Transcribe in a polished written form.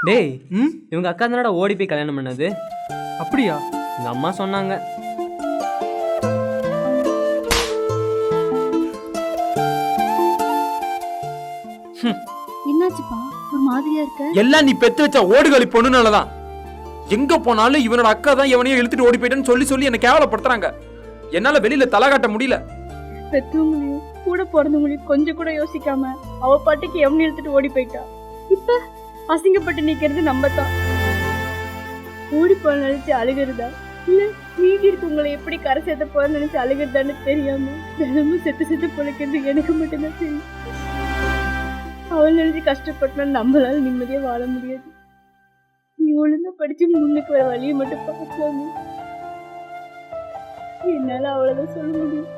டேய், இவங்க அக்கா தானடா ஓடி போய் கல்யாணம் பண்ணது. அப்படியா? எங்க அம்மா சொன்னாங்க. என்னாச்சுப்பா ஒரு மாதிரியா இருக்க? எல்லாம் நீ பெத்து வச்ச ஓடுகளி பொண்ணுனாலதான். எங்க போனாலும் இவனோட அக்கா தான் எவனையும் இழுத்துட்டு ஓடி போயிட்டேன்னு சொல்லி சொல்லி என்ன கேவலப்படுத்துறாங்க. என்னால வெளியில தலை காட்ட முடியல. பெத்தவங்களையும் கூட பிறந்தவங்களையும் கொஞ்சம் கூட யோசிக்காம அவ பாட்டுக்கு எவனை இழுத்துட்டு ஓடி போயிட்டா. இப்ப அசிங்கப்பட்டு நிக்கிறது நம்ம தான். ஓடி போன நினைச்சு அழுகிறதா இல்ல மீதி இருக்கவங்களை எப்படி கரை சேர்த்த போற நினைச்சு அழுகிறதான்னு தெரியாம தினமும் செத்து செத்து பொழைக்கிறது எனக்கு மட்டும்தான் தெரியும். அவள் நினைச்சு கஷ்டப்பட்டா நம்மளால நிம்மதியா வாழ முடியாது. நீ ஒழுங்கா படிச்சு முன்னுக்கு வர வழியை மட்டும் பார்க்கலாமே. என்னால அவ்வளவுதான் சொல்ல முடியும்.